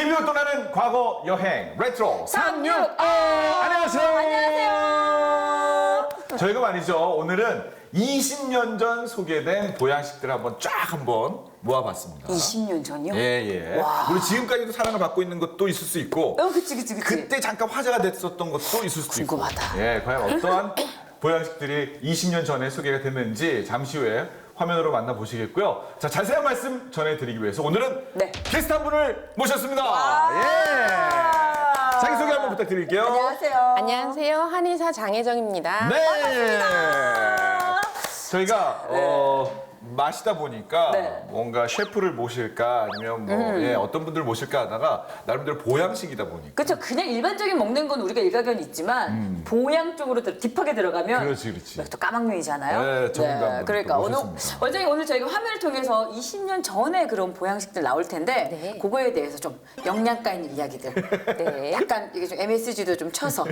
TV로 떠나는 과거 여행 레트로 365. 안녕하세요. 안녕하세요. 저희가 말이죠. 오늘은 20년 전 소개된 보양식들을 한번 모아봤습니다. 20년 전이요? 예. 우리 지금까지도 사랑을 받고 있는 것도 있을 수 있고, 그치. 그때 잠깐 화제가 됐었던 것도 있을 수도 있고. 궁금하다. 예, 과연 어떠한 보양식들이 20년 전에 소개가 됐는지 잠시 후에 화면으로 만나보시겠고요. 자, 자세한 말씀 전해드리기 위해서 오늘은 네. 게스트 한 분을 모셨습니다. 예. 자기소개 한번 부탁드릴게요. 안녕하세요. 안녕하세요. 한의사 장혜정입니다. 네. 저희가 마시다 보니까 네. 뭔가 셰프를 모실까 아니면 뭐 어떤 분들 모실까 하다가 나름대로 보양식이다 보니까. 그렇죠. 그냥 일반적인 먹는 건 우리가 일가견이 있지만 보양 쪽으로 딥하게 들어가면 그렇지. 또 까막눈이잖아요. 네, 전문가 한 그러니까 분 오늘 또 모셨습니다. 원장님 오늘 저희가 화면을 통해서 20년 전에 그런 보양식들 나올 텐데 네. 그거에 대해서 좀 영양가 있는 이야기들. 네. 약간 이게 좀 MSG도 좀 쳐서.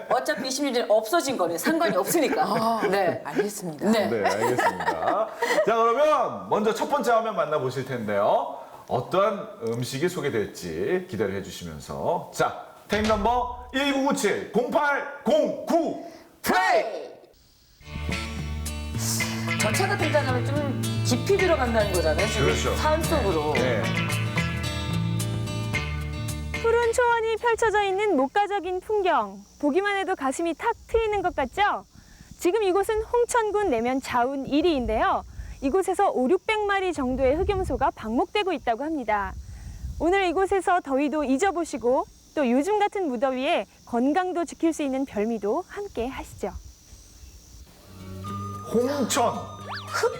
어차피 20년 전에 없어진 거는 상관이 없으니까. 네. 알겠습니다. 네. 네, 알겠습니다. 자, 그러면 먼저 첫 번째 화면 만나보실 텐데요. 어떠한 음식이 소개될지 기대를 해주시면서. 자, 테이프 넘버 1997-0809 플레이! 전차가 등장하면 좀 깊이 들어간다는 거잖아요. 지금 그렇죠. 산 속으로. 네. 푸른 초원이 펼쳐져 있는 목가적인 풍경. 보기만 해도 가슴이 탁 트이는 것 같죠? 지금 이곳은 홍천군 내면 자운 1위인데요. 이곳에서 500~600마리 정도의 흑염소가 방목되고 있다고 합니다. 오늘 이곳에서 더위도 잊어보시고 또 요즘 같은 무더위에 건강도 지킬 수 있는 별미도 함께 하시죠. 홍천.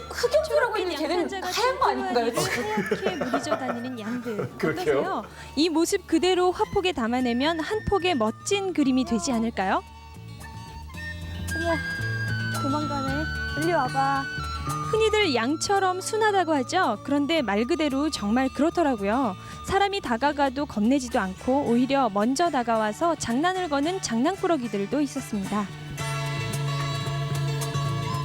흑염소라고 있는 걔는 하얀 거 아닌가요? 지금? 하얗게 무리져 다니는 양들. 그렇게요? 어떠세요? 이 모습 그대로 화폭에 담아내면 한 폭의 멋진 그림이 되지 않을까요? 어머, 도망가네. 빨리 와봐. 흔히들 양처럼 순하다고 하죠. 그런데 말 그대로 정말 그렇더라고요. 사람이 다가가도 겁내지도 않고 오히려 먼저 다가와서 장난을 거는 장난꾸러기들도 있었습니다.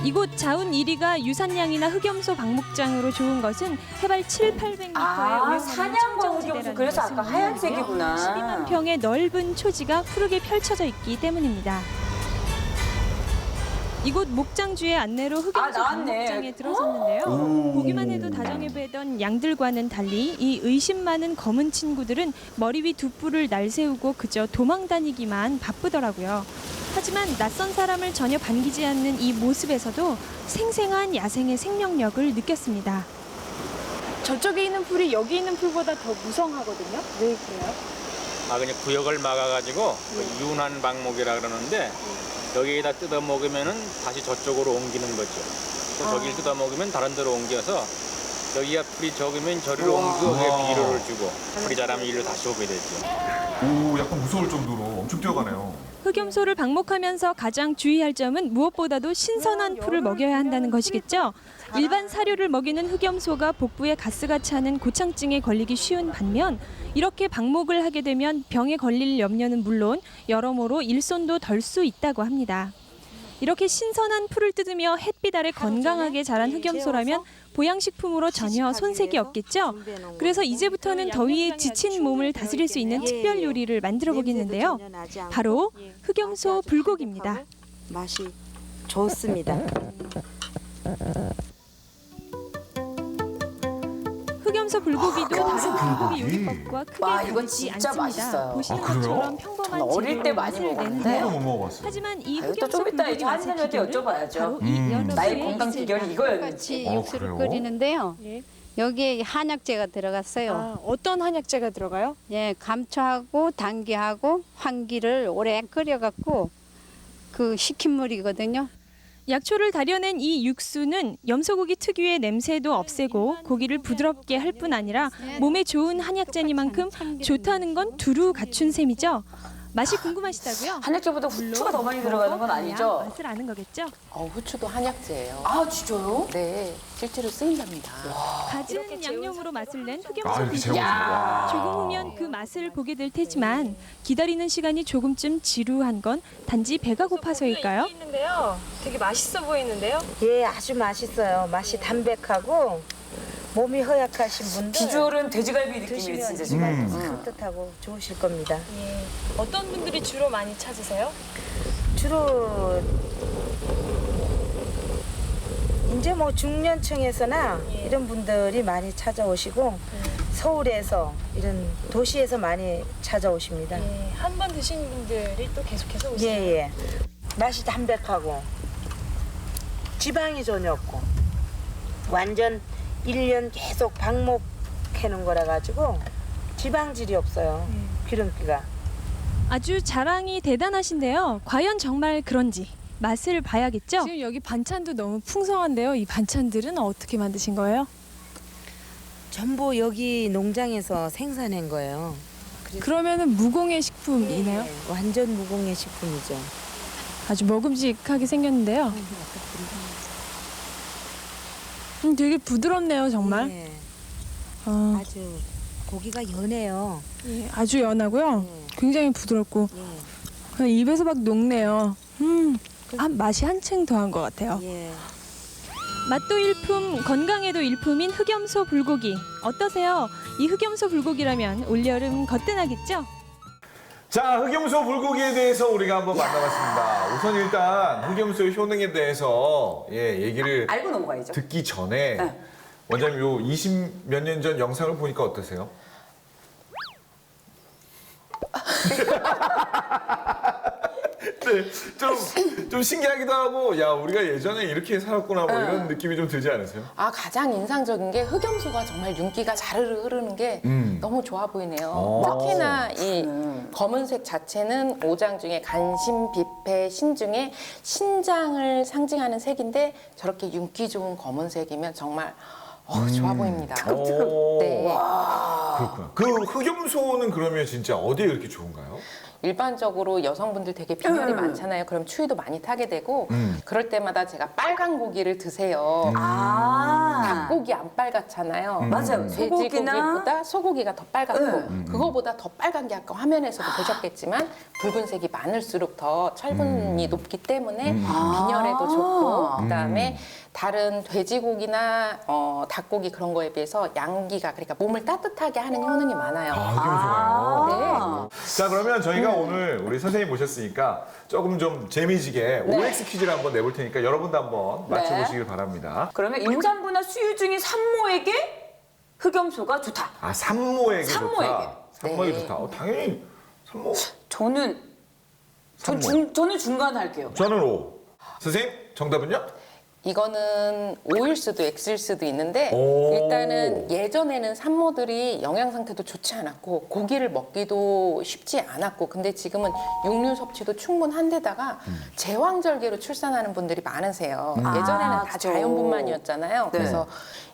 이곳 자운 1위가 유산량이나 흑염소 방목장으로 좋은 것은 해발 700~800m의 사냥과 흑염소. 그래서 아까 하얀색이구나. 12만 평의 넓은 초지가 푸르게 펼쳐져 있기 때문입니다. 이곳 목장주의 안내로 흑염소 나왔네. 방목장에 들어섰는데요. 보기만 해도 다정해 보이던 양들과는 달리 이 의심 많은 검은 친구들은 머리 위 두 뿔을 날세우고 그저 도망다니기만 바쁘더라고요. 하지만 낯선 사람을 전혀 반기지 않는 이 모습에서도 생생한 야생의 생명력을 느꼈습니다. 저쪽에 있는 풀이 여기 있는 풀보다 더 무성하거든요. 왜 그래요? 그냥 구역을 막아가지고 그 윤환 방목이라 그러는데 여기에다 뜯어 먹으면은 다시 저쪽으로 옮기는 거죠. 또 저기를 뜯어 먹으면 다른 데로 옮겨서 여기가 풀이 적으면 저리로 옮기고 여기에 비료를 주고 풀이 자라면 일로 다시 오게 되죠. 오, 약간 무서울 정도로 엄청 뛰어가네요. 흑염소를 방목하면서 가장 주의할 점은 무엇보다도 신선한 풀을 먹여야 한다는 것이겠죠. 일반 사료를 먹이는 흑염소가 복부에 가스가 차는 고창증에 걸리기 쉬운 반면 이렇게 방목을 하게 되면 병에 걸릴 염려는 물론 여러모로 일손도 덜 수 있다고 합니다. 이렇게 신선한 풀을 뜯으며 햇빛 아래 건강하게 자란 흑염소라면 보양식품으로 전혀 손색이 없겠죠. 그래서 이제부터는 더위에 지친 몸을 다스릴 수 있는 특별 요리를 만들어 보겠는데요. 바로 흑염소 불고기입니다. 맛이 좋습니다. 흑염소 불고기도 다른 불고기 요리법과 크게 와, 이건 다르지 진짜 않습니다. 맛있어요. 보시는 그래요? 것처럼 평범한 저는 어릴 재료로 때 많이 맛을 먹었는데. 내는데요. 못 먹어봤어요. 하지만 이 또 흑염소 좀 이따 불고기 이제 맛의 한현이한테 비결은 여쭤봐야죠. 바로 이 연어의 나의 건강 비결이 이거였는지. 같이 그래요? 육수를 끓이는데요. 예. 여기에 한약재가 들어갔어요. 어떤 한약재가 들어가요? 예, 감초하고 당귀하고 황기를 오래 끓여갖고 그 식힌 물이거든요. 약초를 다려낸 이 육수는 염소고기 특유의 냄새도 없애고 고기를 부드럽게 할 뿐 아니라 몸에 좋은 한약재니만큼 좋다는 건 두루 갖춘 셈이죠. 맛이 궁금하시다고요? 한약재보다 후추가 더 많이 들어가는 건 아니죠? 맛을 아는 거겠죠? 후추도 한약재예요. 진짜요? 네, 실제로 쓰인답니다. 가진 양념으로 맛을 낸 흑염소 이렇게 불고기. 재워서. 조금 후면 그 맛을 보게 될 테지만 기다리는 시간이 조금쯤 지루한 건 단지 배가 고파서일까요? 있는데요. 되게 맛있어 보이는데요. 예, 아주 맛있어요. 맛이 담백하고 몸이 허약하신 분들 비주얼은 돼지갈비 느낌이 드시면 진짜 지금. 산뜻하고 좋으실 겁니다. 어떤 분들이 주로 많이 찾으세요? 주로 이제 뭐 중년층에서나 이런 분들이 많이 찾아오시고 서울에서 이런 도시에서 많이 찾아오십니다. 한 번 드신 분들이 또 계속해서 예. 맛이 담백하고 지방이 전혀 없고 완전 1년 계속 방목 해놓은 거라 가지고 지방질이 없어요. 기름기가. 아주 자랑이 대단하신데요. 과연 정말 그런지 맛을 봐야겠죠? 지금 여기 반찬도 너무 풍성한데요. 이 반찬들은 어떻게 만드신 거예요? 전부 여기 농장에서 생산한 거예요. 그러면은 무공해 식품이네요. 네, 완전 무공해 식품이죠. 아주 먹음직하게 생겼는데요. 되게 부드럽네요, 정말. 네, 아주, 아주 고기가 연해요. 아주 연하고요. 굉장히 부드럽고 그냥 입에서 막 녹네요. 맛이 한층 더한 것 같아요. 예. 맛도 일품, 건강에도 일품인 흑염소 불고기. 어떠세요? 이 흑염소 불고기라면 올여름 거뜬하겠죠? 자, 흑염소 불고기에 대해서 우리가 한번 만나봤습니다. 우선 일단 흑염소의 효능에 대해서 얘기를 알고 넘어가야죠. 듣기 전에 네. 원장님 요 20 몇 년 전 영상을 보니까 어떠세요? 네, 좀 신기하기도 하고 야 우리가 예전에 이렇게 살았구나 뭐 이런 느낌이 좀 들지 않으세요? 가장 인상적인 게 흑염소가 정말 윤기가 자르르 흐르는 게 너무 좋아 보이네요. 특히나 이 검은색 자체는 오장 중에 간심, 비패, 신 중에 신장을 상징하는 색인데 저렇게 윤기 좋은 검은색이면 정말 좋아 보입니다. 네. 그렇구나. 그 흑염소는 그러면 진짜 어디에 그렇게 좋은가요? 일반적으로 여성분들 되게 빈혈이 많잖아요. 그럼 추위도 많이 타게 되고 그럴 때마다 제가 빨간 고기를 드세요. 닭고기 안 빨갛잖아요. 맞아요. 소고기나 돼지고기보다 소고기가 더 빨갛고 그거보다 더 빨간 게 아까 화면에서도 보셨겠지만 붉은색이 많을수록 더 철분이 높기 때문에 빈혈에도 좋고 그다음에 다른 돼지고기나 닭고기 그런 거에 비해서 양기가 그러니까 몸을 따뜻하게 하는 효능이 많아요. 흑염소가요? 네. 자 그러면 저희가 오늘 우리 선생님 모셨으니까 조금 좀 재미지게 OX 퀴즈를 한번 내볼 테니까 여러분도 한번 맞춰보시길 바랍니다. 그러면 임산부나 수유 중인 산모에게 흑염소가 좋다. 아 산모에게 산모에게. 좋다. 산모에게 네. 좋다. 당연히 산모. 저는 저는 중간 할게요. 저는 O. 선생님 정답은요? 이거는 O일 수도 X일 수도 있는데 오. 일단은 예전에는 산모들이 영양 상태도 좋지 않았고 고기를 먹기도 쉽지 않았고 근데 지금은 육류 섭취도 충분한데다가 제왕절개로 출산하는 분들이 많으세요. 예전에는 다 그쵸. 자연분만이었잖아요. 네. 그래서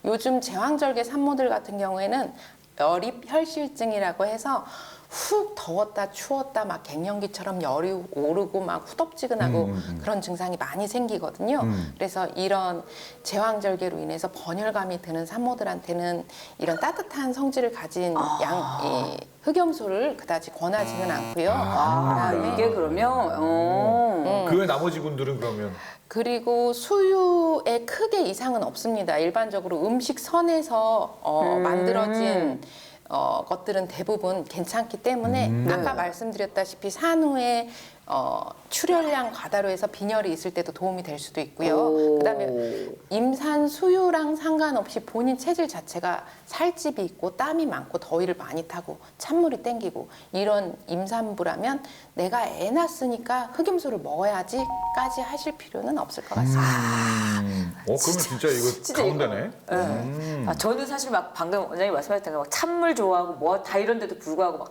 요즘 제왕절개 산모들 같은 경우에는 열입 혈실증이라고 해서 훅 더웠다 추웠다 막 갱년기처럼 열이 오르고 막 후덥지근하고 그런 증상이 많이 생기거든요. 그래서 이런 제왕절개로 인해서 번혈감이 드는 산모들한테는 이런 따뜻한 성질을 가진 이 흑염소를 그다지 권하지는 않고요. 그다음에 이게 그러면 그 외 나머지 분들은 그러면 그리고 수유에 크게 이상은 없습니다. 일반적으로 음식 선에서 만들어진 것들은 대부분 괜찮기 때문에 아까 말씀드렸다시피 산후에 출혈량 과다로 해서 빈혈이 있을 때도 도움이 될 수도 있고요. 그다음에 임산 수유랑 상관없이 본인 체질 자체가 살집이 있고 땀이 많고 더위를 많이 타고 찬물이 땡기고 이런 임산부라면 내가 애 낳았으니까 흑염소를 먹어야지까지 하실 필요는 없을 것 같습니다. 그러면 진짜 이거 가운데네. 저는 사실 막 방금 원장님 말씀하셨던 거 막 찬물 좋아하고 뭐 다 이런데도 불구하고 막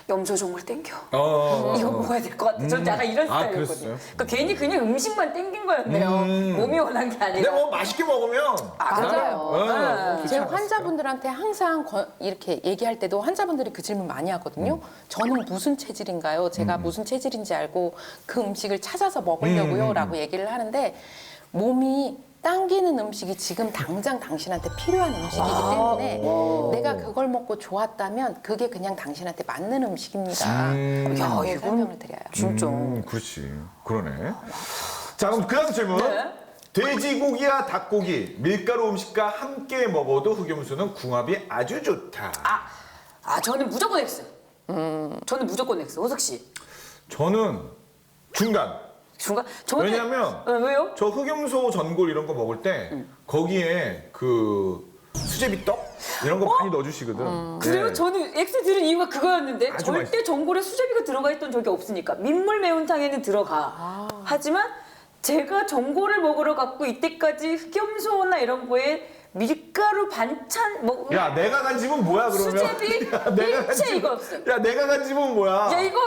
염소 정말 땡겨. 이거 먹어야 될 것 같아. 저는 약간 이런 스타일이거든요. 그랬어요? 그러니까 괜히 그냥 음식만 땡긴 거였네요. 몸이 원한 게 근데 아니라. 뭐 맛있게 먹으면 맞아요. 제 그렇지 환자분들한테 항상 이렇게 얘기할 때도 환자분들이 그 질문 많이 하거든요. 저는 무슨 체질인가요? 제가 무슨 체질인지 알고 그 음식을 찾아서 먹으려고요. 라고 얘기를 하는데 몸이 당기는 음식이 지금 당장 당신한테 필요한 음식이기 때문에 내가 그걸 먹고 좋았다면 그게 그냥 당신한테 맞는 음식입니다. 이렇게 설명을 드려요. 진짜. 그렇지. 그러네. 자, 그럼 그 다음 질문. 네. 돼지고기와 닭고기, 밀가루 음식과 함께 먹어도 흑염소는 궁합이 아주 좋다. 저는 무조건 X. 저는 무조건 X. 호석 씨. 저는 중간. 중간. 저는 왜냐면 왜요? 저 흑염소 전골 이런 거 먹을 때 거기에 그 수제비 떡 이런 거 많이 넣어주시거든. 그래요? 네. 저는 X 들은 이유가 그거였는데 아주 절대 맛있어. 전골에 수제비가 들어가 있던 적이 없으니까 민물 매운탕에는 들어가. 하지만 제가 전골을 먹으러 갔고 이때까지 흑염소나 이런 거에 밀가루 반찬 뭐 야 내가 간 집은 뭐야 그러면? 수제비 야, 내가 간 일체 집- 이거 없어. 야 내가 간 집은 뭐야? 야 이거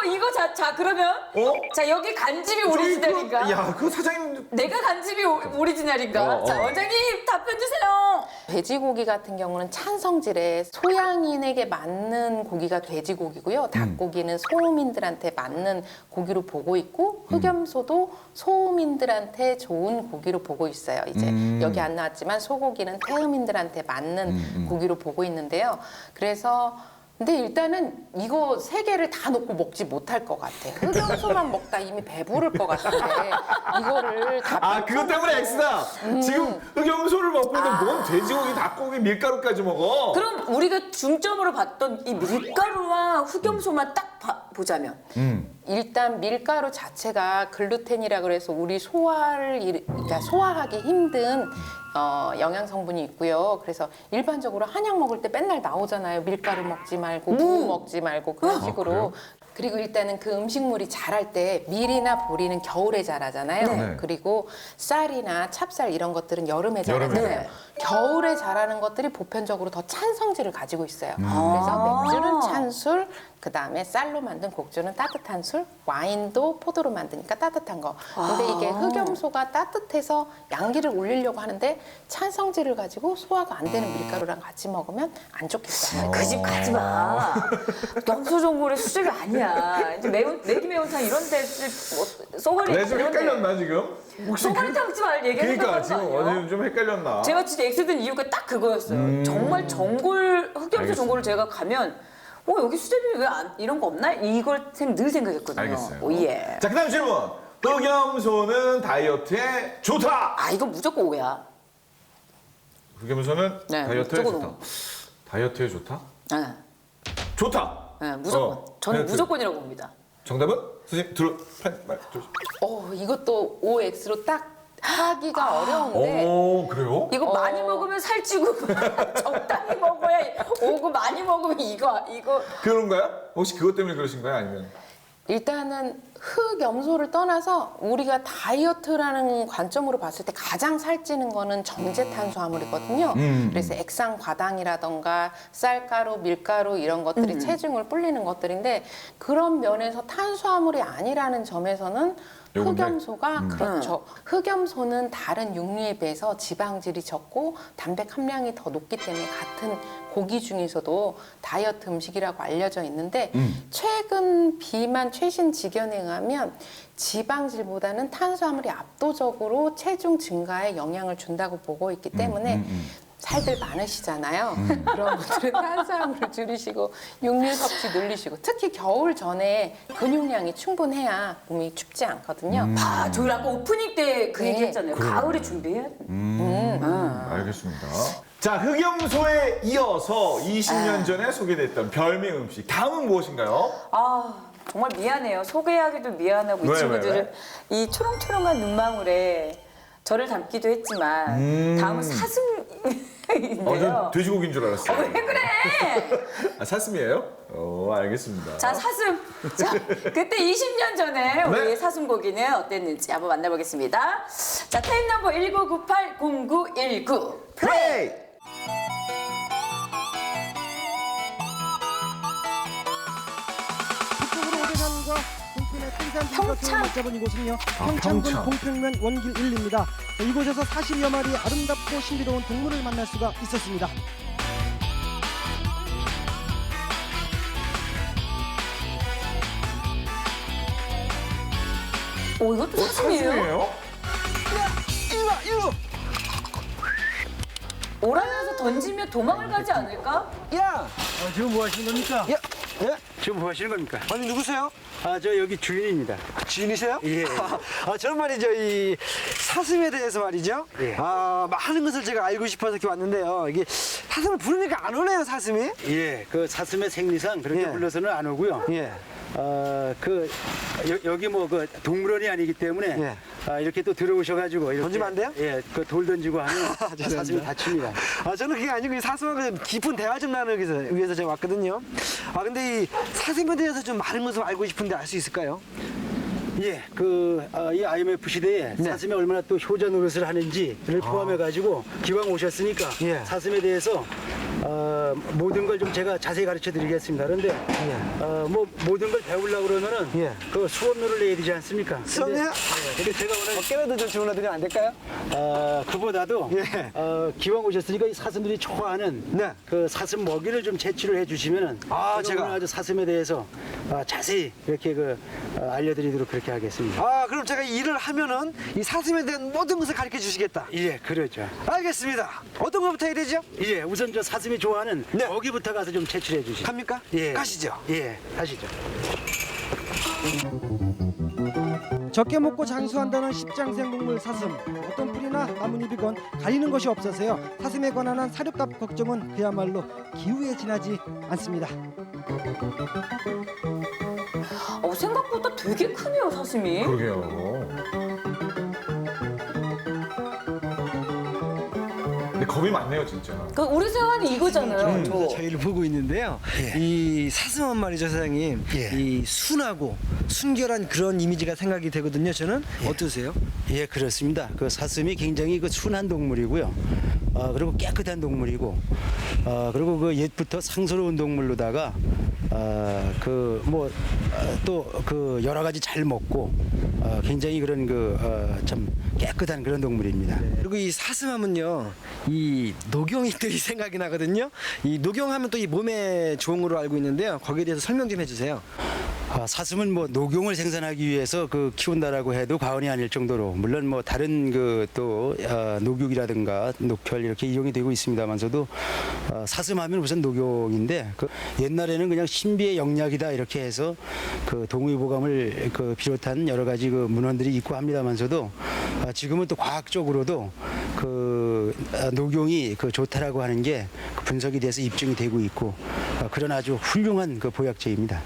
자 그러면 어? 자 여기 간 집이 저기 오리지널인가? 야그 사장님 내가 간 집이 오리지널인가? 자 원장님 답변 주세요. 돼지고기 같은 경우는 찬성질에 소양인에게 맞는 고기가 돼지고기고요. 닭고기는 소음인들한테 맞는 고기로 보고 있고 흑염소도 소음인들한테 좋은 고기로 보고 있어요. 이제 여기 안 나왔지만 소고기는 태음인들한테 맞는 고기로 보고 있는데요. 그래서 근데 일단은 이거 세 개를 다 놓고 먹지 못할 것 같아. 흑염소만 먹다 이미 배부를 것 같은데 이거를 다 그것 때문에 X다. 지금 흑염소를 먹고도 뭔 돼지고기, 닭고기, 밀가루까지 먹어. 그럼 우리가 중점으로 봤던 이 밀가루와 흑염소만 딱 보자면 일단 밀가루 자체가 글루텐이라 그래서 우리 그러니까 소화하기 힘든 영양 성분이 있고요. 그래서 일반적으로 한약 먹을 때 맨날 나오잖아요. 밀가루 먹지 말고 무 먹지 말고 그런 식으로. 그래요? 그리고 일단은 그 음식물이 자랄 때 밀이나 보리는 겨울에 자라잖아요. 네. 그리고 쌀이나 찹쌀 이런 것들은 여름에 자라잖아요. 여름에. 겨울에 자라는 것들이 보편적으로 더 찬 성질을 가지고 있어요. 그래서 맥주는 찬술, 그 다음에 쌀로 만든 곡주는 따뜻한 술, 와인도 포도로 만드니까 따뜻한 거. 근데 이게 흑염소가 따뜻해서 양기를 올리려고 하는데 찬 성질을 가지고 소화가 안 되는 밀가루랑 같이 먹으면 안 좋겠어요. 그 집 가지 마. 염소 전골에 수제비 아니야. 이제 매기 매운탕 이런 데 뭐, 쏘가리 내 좀 이런 데. 헷갈렸나 지금? 혹시 쏘가리탕 집 말 얘기하는 그러니까 거 지금 아니에요? 어디 좀 헷갈렸나? 제가 진짜 X든 이유가 딱 그거였어요. 정말 흑염소 알겠습니다. 전골을 제가 가면 여기 수제비 왜 안 이런 거 없나? 이걸 늘 생각했거든요. 알겠어요. 오예. 자 그다음 질문. 흑염소는 다이어트에 좋다. 이거 무조건 오야. 흑염소는 네, 다이어트에 무조건 좋다. 다이어트에 좋다? 네, 좋다. 네, 무조건. 저는 다이어트. 무조건이라고 봅니다. 정답은 선생님 말 좀. 이것도 OX로 딱 하기가 어려운데 오 그래요? 이거 많이 먹으면 살찌고 적당히 먹어야 오고 많이 먹으면 이거 그런가요? 혹시 그것 때문에 그러신 거예요? 아니면? 일단은 흑염소를 떠나서 우리가 다이어트라는 관점으로 봤을 때 가장 살찌는 거는 정제 탄수화물이거든요. 그래서 액상과당이라던가 쌀가루, 밀가루 이런 것들이 체중을 불리는 것들인데 그런 면에서 탄수화물이 아니라는 점에서는 요건데? 흑염소가 그렇죠. 흑염소는 다른 육류에 비해서 지방질이 적고 단백 함량이 더 높기 때문에 같은 고기 중에서도 다이어트 음식이라고 알려져 있는데 최근 비만 최신 직연에 의하면 지방질보다는 탄수화물이 압도적으로 체중 증가에 영향을 준다고 보고 있기 때문에 살들 많으시잖아요. 그런 분들은 탄수화물을 줄이시고 육류 섭취 늘리시고 특히 겨울 전에 근육량이 충분해야 몸이 춥지 않거든요. 저희 아까 오프닝 때 그 네. 얘기 했잖아요. 가을에 준비해야 돼. 알겠습니다. 자, 흑염소에 이어서 20년 전에 소개됐던 별미 음식. 다음은 무엇인가요? 정말 미안해요. 소개하기도 미안하고 이 왜, 친구들은 이 초롱초롱한 눈망울에 저를 닮기도 했지만 다음은 사슴인데요. 전 돼지고기인 줄 알았어요. 왜 그래? 사슴이에요? 알겠습니다. 자, 사슴. 자, 그때 20년 전에 우리 네. 사슴고기는 어땠는지 한번 만나보겠습니다. 자, 타임 넘버 1998-0919. 플레이! 북쪽으로 오대산과 동편의 평산들과 평창. 맞잡은 이곳은요 평창군 평창. 공평면 원길 1리입니다. 이곳에서 40여 마리 아름답고 신비로운 동물을 만날 수가 있었습니다. 이것도 사슴이에요? 일로 오라면서 던지면 도망을 가지 않을까? 야! 지금 뭐 하시는 겁니까? 야! 예? 지금 뭐 하시는 겁니까? 아니 누구세요? 아, 저 여기 주인입니다. 지인이세요? 예. 저는 말이죠 이 사슴에 대해서 말이죠. 예. 많은 것을 제가 알고 싶어서 이렇게 왔는데요. 이게 사슴을 부르니까 안 오네요 사슴이. 예, 그 사슴의 생리상 그렇게 예. 불러서는 안 오고요. 예. 여기 뭐 그 동물원이 아니기 때문에 예. 이렇게 또 들어오셔가지고 이렇게 던지면 안 돼요? 예, 그 돌 던지고 하면 죄송합니다. 사슴이 다칩니다. 저는 그게 아니고 이 사슴하고 깊은 대화 좀 나누기 위해서 제가 왔거든요. 근데 이 사슴에 대해서 좀 많은 것을 알고 싶은데 알 수 있을까요? 예, 이 IMF 시대에 네. 사슴이 얼마나 또 효자 노릇을 하는지를 포함해가지고 기왕 오셨으니까 예. 사슴에 대해서 모든 걸 좀 제가 자세히 가르쳐 드리겠습니다. 그런데 뭐 모든 걸 배우려고 그러면은 예. 그 수업료를 내야 되지 않습니까? 수업료요? 근데 제가 오늘 어깨라도 좀 주문해드리면 안 될까요? 그보다도 예. 기왕 오셨으니까 이 사슴들이 좋아하는 네. 그 사슴 먹이를 좀 제출을 해주시면은 제가? 오늘 아주 사슴에 대해서 자세히 이렇게 알려드리도록 그렇게 하겠습니다. 그럼 제가 일을 하면은 이 사슴에 대한 모든 것을 가르쳐 주시겠다. 예, 그러죠. 알겠습니다. 어떤 것부터 해야 되죠? 예, 우선 저 사슴이 좋아하는 네. 먹이부터 가서 좀 제출해 주시죠. 갑니까? 예. 가시죠. 예, 가시죠. 적게 먹고 장수한다는 십장생 동물 사슴. 어떤 풀이나 나뭇잎이건 가리는 것이 없어서요. 사슴에 관한 한 사료값 걱정은 그야말로 기후에 지나지 않습니다. 생각보다 되게 크네요, 사슴이. 그러게요. 근데 겁이 많네요, 진짜. 그러니까 우리 세환이 이거잖아요. 저. 저희를 보고 있는데요. 이 사슴은 말이죠, 사장님. 이 순하고 순결한 그런 이미지가 생각이 되거든요. 저는 어떠세요? 예, 그렇습니다. 그 사슴이 굉장히 순한 동물이고요. 그리고 깨끗한 동물이고, 그리고 그 옛부터 상스러운 동물로다가 또 여러 가지 잘 먹고 굉장히 그런 참 깨끗한 그런 동물입니다. 그리고 이 사슴하면요, 이 녹용이들이 생각이 나거든요. 이 녹용하면 또 이 몸에 좋은 거로 알고 있는데요. 거기에 대해서 설명 좀 해주세요. 사슴은 뭐 녹용을 생산하기 위해서 키운다라고 해도 과언이 아닐 정도로, 물론 뭐 다른 또 녹육이라든가 녹혈 이렇게 이용이 되고 있습니다만서도 사슴하면 우선 녹용인데, 옛날에는 그냥 신비의 영약이다 이렇게 해서 동의보감을 비롯한 여러 가지 문헌들이 있고 합니다만서도, 지금은 또 과학적으로도 녹용이 좋다라고 하는 게 분석이 돼서 입증이 되고 있고, 그런 아주 훌륭한 보약제입니다.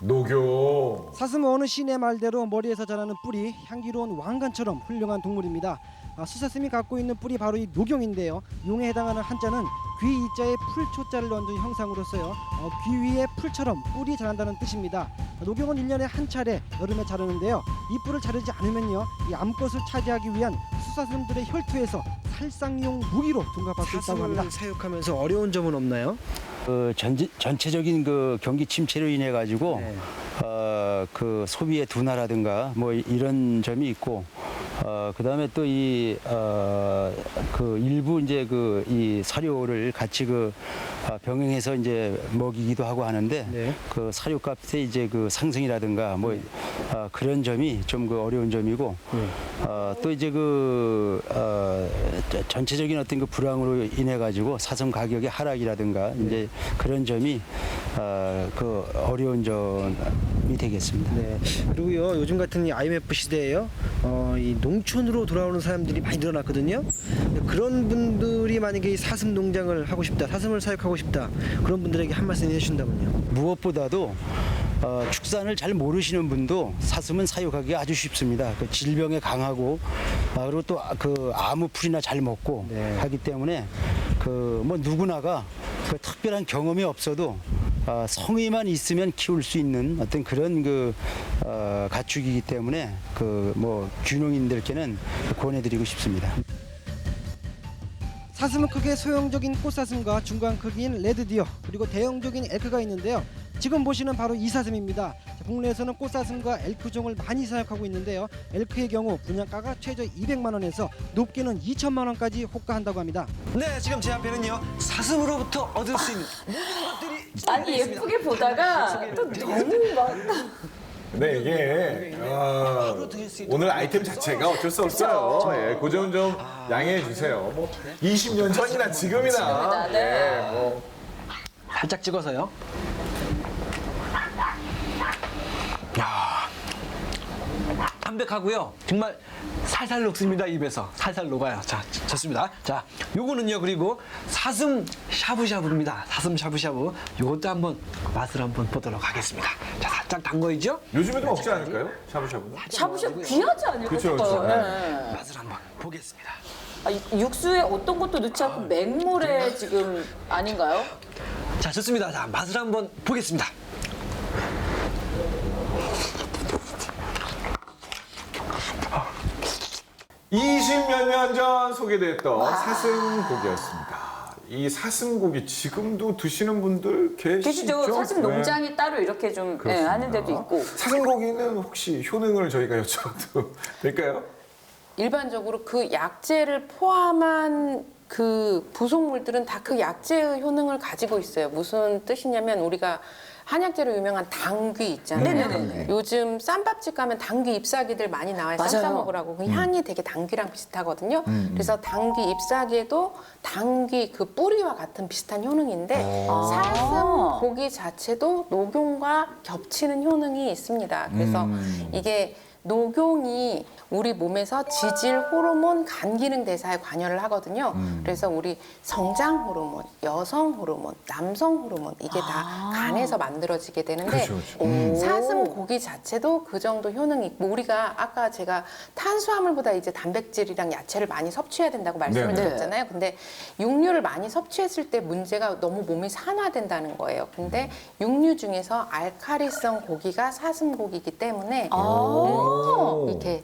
녹용. 사슴은 어느 신의 말대로 머리에서 자라는 뿔이 향기로운 왕관처럼 훌륭한 동물입니다. 수사슴이 갖고 있는 뿔이 바로 이 녹용인데요. 용에 해당하는 한자는 귀 이자에 풀초자를 얹은 형상으로서요. 귀 위에 풀처럼 뿔이 자란다는 뜻입니다. 녹용은 1년에 한 차례 여름에 자르는데요. 이 뿔을 자르지 않으면요, 이 암컷을 차지하기 위한 수사슴들의 혈투에서 살상용 무기로 둔갑할 수 있다고 합니다. 사슴을 사육하면서 어려운 점은 없나요? 전체적인 경기 침체로 인해 가지고 소비의 둔화라든가 뭐 이런 점이 있고, 그다음에 또 일부 이제 이 사료를 같이 병행해서 이제 먹이기도 하고 하는데, 사료값의 이제 상승이라든가 뭐 그런 점이 좀 어려운 점이고, 또 이제 전체적인 어떤 불황으로 인해 가지고 사슴 가격의 하락이라든가 이제 그런 점이 어려운 점이 되겠습니다. 네. 그리고요, 요즘 같은 이 IMF 시대에요, 이 농촌으로 돌아오는 사람들이 많이 늘어났거든요. 그런 분들이 만약에 이 사슴 농장을 하고 싶다, 사슴을 사육하고 싶다, 그런 분들에게 한 말씀 해주신다면요. 무엇보다도 축산을 잘 모르시는 분도 사슴은 사육하기가 아주 쉽습니다. 질병에 강하고, 그리고 또 아무 풀이나 잘 먹고 하기 때문에 뭐 누구나가 특별한 경험이 없어도 성의만 있으면 키울 수 있는 어떤 그런 가축이기 때문에 뭐 귀농인들께는 권해드리고 싶습니다. 사슴은 크게 소형적인 꽃사슴과 중간 크기인 레드디어, 그리고 대형적인 엘크가 있는데요. 지금 보시는 바로 이 사슴입니다. 국내에서는 꽃사슴과 엘크종을 많이 사육하고 있는데요. 엘크의 경우 분양가가 최저 200만 원에서 높게는 2천만 원까지 호가한다고 합니다. 네, 지금 제 앞에는요, 사슴으로부터 얻을 수 있는 것들이 아니, 예쁘게 보다가 또 너무 막. 네, 이게 오늘 아이템 자체가 어쩔 수 없어요. 예, 그 점 좀 양해해 주세요. 뭐 20년 전이나 지금이나. 네. 뭐. 살짝 찍어서요. 담백하고요. 정말 살살 녹습니다. 입에서 살살 녹아요. 자, 좋습니다. 자, 요거는요. 그리고 사슴 샤브샤브입니다. 사슴 샤브샤브. 요것도 한번 맛을 한번 보도록 하겠습니다. 자, 살짝 담궈이죠? 요즘에도 먹지 않을까요? 샤브샤브는? 샤브샤브 귀하지 않을까 그쵸, 싶어요. 그쵸. 네. 맛을 한번 보겠습니다. 육수에 어떤 것도 넣지 않고 맹물에 지금 아닌가요? 자, 좋습니다. 자, 맛을 한번 보겠습니다. (20몇 년) 전 소개됐던 사슴고기였습니다. 이 사슴고기 지금도 드시는 분들 계시죠? 계시죠. 사슴 농장이 따로 이렇게 좀 그렇습니다. 하는 데도 있고. 사슴고기는 혹시 효능을 저희가 여쭤봐도 될까요? 일반적으로 그 약재를 포함한 그 부속물들은 다 그 약재의 효능을 가지고 있어요. 무슨 뜻이냐면 우리가 한약재로 유명한 당귀 있잖아요. 네네네. 요즘 쌈밥집 가면 당귀 잎사귀들 많이 나와요. 쌈 맞아요. 싸 먹으라고. 그 향이 되게 당귀랑 비슷하거든요. 그래서 당귀 잎사귀에도 당귀 그 뿌리와 같은 비슷한 효능인데 사슴 고기 자체도 녹용과 겹치는 효능이 있습니다. 그래서 이게 녹용이 우리 몸에서 지질, 호르몬, 간 기능 대사에 관여를 하거든요. 그래서 우리 성장 호르몬, 여성 호르몬, 남성 호르몬 이게 다 간에서 만들어지게 되는데 사슴 고기 자체도 그 정도 효능이 있고 우리가 아까 제가 탄수화물보다 이제 단백질이랑 야채를 많이 섭취해야 된다고 말씀을 네네. 드렸잖아요. 근데 육류를 많이 섭취했을 때 문제가 너무 몸이 산화된다는 거예요. 근데 육류 중에서 알카리성 고기가 사슴 고기이기 때문에 이렇게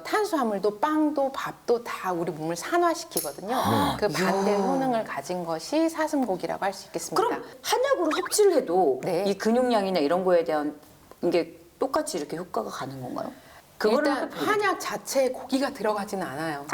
탄수화물도 빵도 밥도 다 우리 몸을 산화시키거든요. 그 반대 효능을 가진 것이 사슴고기라고 할 수 있겠습니다. 그럼 한약으로 섭취를 해도 네. 이 근육량이나 이런 거에 대한 이게 똑같이 이렇게 효과가 가는 건가요? 그거는 일단 한약 자체에 고기가 들어가지는 않아요.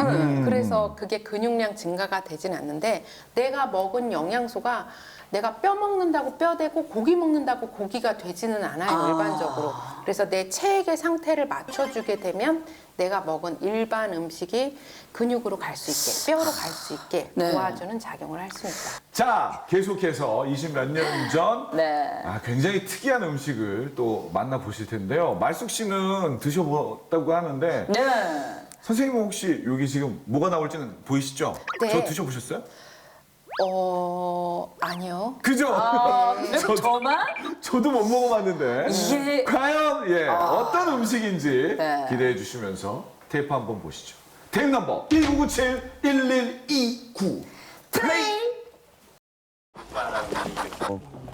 그래서 그게 근육량 증가가 되진 않는데 내가 먹은 영양소가 내가 뼈 먹는다고 뼈 되고 고기 먹는다고 고기가 되지는 않아요. 일반적으로. 그래서 내 체액의 상태를 맞춰주게 되면 내가 먹은 일반 음식이 근육으로 갈 수 있게 뼈로 갈 수 있게 도와주는 작용을 할 수 있다. 자, 계속해서 20몇 년 전 네. 굉장히 특이한 음식을 또 만나보실 텐데요. 말숙 씨는 드셔봤다고 하는데 네. 선생님은 혹시 여기 지금 뭐가 나올지는 보이시죠? 네. 저 드셔보셨어요? 아니요. 그죠? 저만? 저도 못 먹어봤는데 이게- 과연 어떤 음식인지 네. 기대해 주시면서 테이프 한번 보시죠. 테이프 넘버 1997-1129 플레이!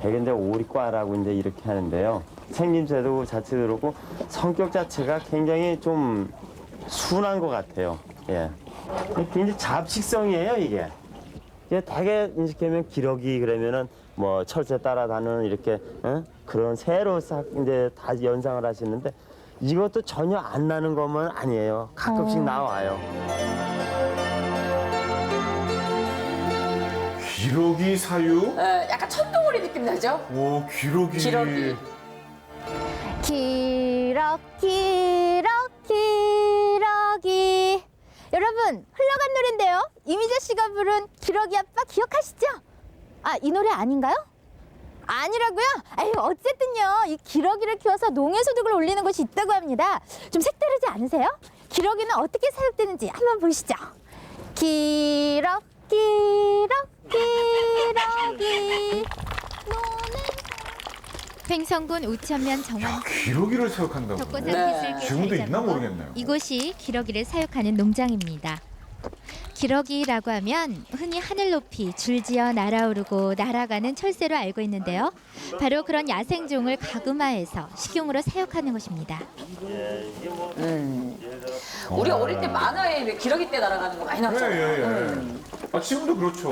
백인데 오리과라고 이제 이렇게 하는데요. 생김새도 자체도 그렇고 성격 자체가 굉장히 좀 순한 것 같아요. 예. 굉장히 잡식성이에요, 이게. 이게 되게 인식하면 기러기 그러면은 뭐 철새 따라다니는 이렇게 그런 새로 싹 이제 다 연상을 하시는데 이것도 전혀 안 나는 것만 아니에요. 가끔씩 나와요. 기러기 사유? 약간 천둥오리 느낌 나죠? 오, 기러기. 기러기. 기러기. 여러분, 흘러간 노래인데요. 이미자 씨가 부른 기러기 아빠 기억하시죠? 아, 이 노래 아닌가요? 아니라고요? 아유, 어쨌든요. 이 기러기를 키워서 농해소득을 올리는 곳이 있다고 합니다. 좀 색다르지 않으세요? 기러기는 어떻게 사육되는지 한번 보시죠. 기러기. 횡성군 우천면 정원 기러기를 사육한다고. 벚꽃 네. 산기슭에 지금도 자리 있나 잡고 모르겠네요. 이곳이 기러기를 사육하는 농장입니다. 기러기라고 하면 흔히 하늘 높이 줄지어 날아오르고 날아가는 철새로 알고 있는데요. 바로 그런 야생종을 가금화해서 식용으로 사육하는 것입니다. 우리 어릴 때 만화에 왜 기러기 때 날아가는 거 많이 나왔잖아요. 지금도 그렇죠.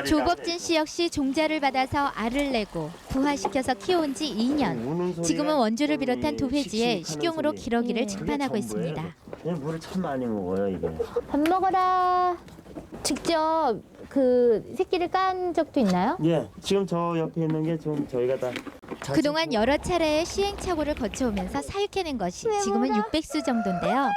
조법진 씨 역시 종자를 받아서 알을 내고 부화시켜서 키워온 지 2년. 지금은 원주를 비롯한 도회지에 식용으로 기러기를 직판하고 있습니다. 그냥 물을 참 많이 먹어요, 이게. 밥 먹어라. 직접 그 새끼를 깐 적도 있나요? 예, 지금 저 옆에 있는 게 좀 저희가 다 그동안 여러 차례의 시행착오를 거쳐오면서 사육해낸 것이 지금은 600수 정도인데요.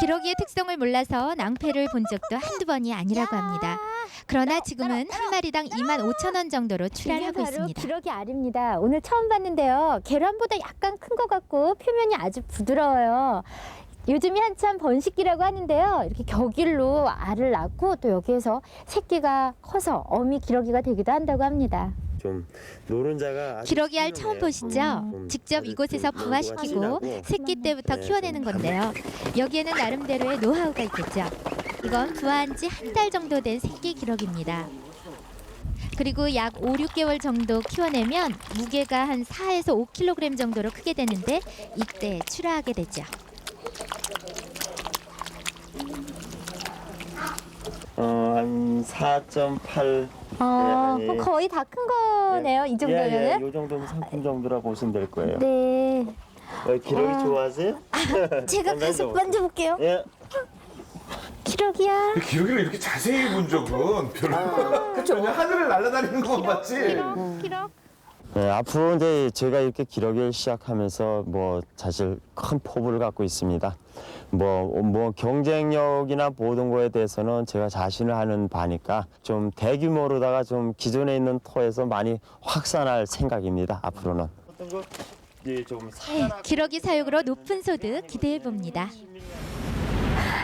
기러기의 특성을 몰라서 낭패를 본 적도 한두 번이 아니라고 합니다. 그러나 지금은 한 마리당 25,000원 정도로 출하하고 있습니다. 기러기 알입니다. 오늘 처음 봤는데요. 계란보다 약간 큰 것 같고 표면이 아주 부드러워요. 요즘이 한참 번식기라고 하는데요. 이렇게 격일로 알을 낳고 또 여기에서 새끼가 커서 어미 기러기가 되기도 한다고 합니다. 좀 노른자가 아주 기러기 알 처음 투명해요. 보시죠? 직접 이곳에서 부화시키고 새끼 때부터 키워내는 건데요. 여기에는 나름대로의 노하우가 있겠죠. 이건 부화한 지 한 달 정도 된 새끼 기러기입니다. 그리고 약 5, 6개월 정도 키워내면 무게가 한 4에서 5kg 정도로 크게 되는데 이때 출하하게 되죠. 한 4.8. 그럼 거의 다 큰 거네요. 이 정도면은. 이 정도면 상품 정도라 보시면 될 거예요. 네. 기러기 좋아하세요? 제가 가서 만져볼게요. 예. 기러기야. 기러기를 이렇게 자세히 본 적은 별로. 그렇죠. 그냥 하늘을 날아다니는 것만 봤지. 기러. 네, 앞으로 이제 제가 이렇게 기러기를 시작하면서 뭐 사실 큰 포부를 갖고 있습니다. 뭐 경쟁력이나 모든 거에 대해서는 제가 자신을 하는 바니까 좀 대규모로다가 좀 기존에 있는 토에서 많이 확산할 생각입니다. 앞으로는. 어떤 거 좀 기러기 사육으로 높은 소득 기대해 봅니다.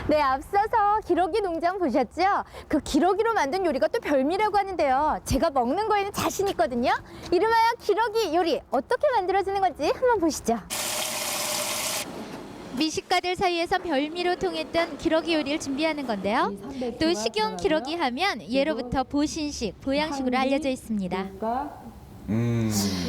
네, 앞서서 기러기 농장 보셨죠? 그 기러기로 만든 요리가 또 별미라고 하는데요. 제가 먹는 거에는 자신 있거든요. 이름하여 기러기 요리 어떻게 만들어지는 건지 한번 보시죠. 미식가들 사이에선 별미로 통했던 기러기 요리를 준비하는 건데요. 또 식용 기러기 하면 예로부터 보신식, 보양식으로 알려져 있습니다.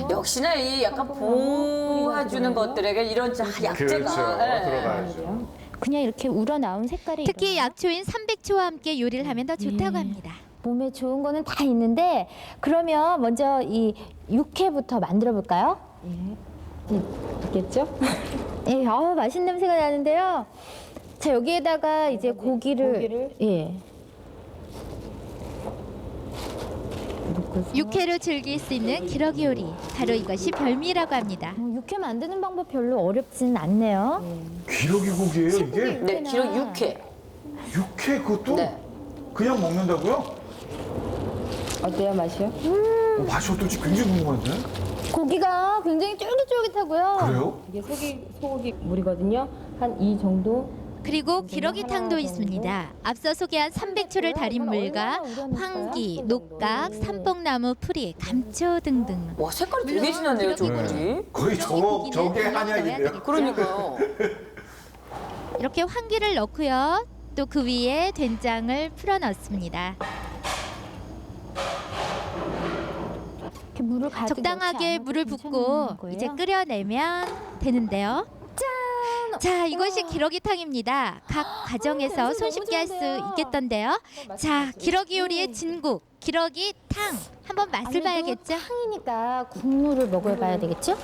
역시나 이 약간 보호해주는 것들에게 이런 약재가 그렇죠. 예. 들어가야죠. 그냥 이렇게 우러나온 색깔이 특히 약초인 삼백초와 함께 요리를 하면 더 좋다고 합니다. 몸에 좋은 거는 다 있는데 그러면 먼저 이 육회부터 만들어 볼까요? 있겠죠? 예, 맛있는 냄새가 나는데요. 자, 여기에다가 이제 고기를 예. 육회로 즐길 수 있는 기러기 요리, 바로 이것이 별미라고 합니다. 육회 만드는 방법 별로 어렵지는 않네요. 기러기 고기예요 이게? 네, 기러기 육회. 육회 그것도 네. 그냥 먹는다고요? 어때요, 맛이요? 맛이 어떨지 굉장히 궁금한데. 고기가 굉장히 쫄깃쫄깃하고요. 그래요? 이게 소고기 물이거든요. 한 이 정도. 그리고 기러기탕도 있습니다. 앞서 소개한 삼백초를 달인 물과 황기, 녹각, 삼뽕나무 풀이, 감초 등등. 와, 색깔이 되게 진하네요, 저기. 거의 저게 한약인데요. 그러니까요. 이렇게 황기를 넣고요. 또 그 위에 된장을 풀어 넣습니다. 이렇게 물을 가득 적당하게 물을 붓고 이제 끓여내면 되는데요. 자, 이것이 기러기탕입니다. 각 가정에서 손쉽게 할 수 있겠던데요. 자, 기러기 요리의 진국, 기러기탕. 한번 맛을 봐야겠죠? 탕이니까 국물을 먹어봐야 되겠죠?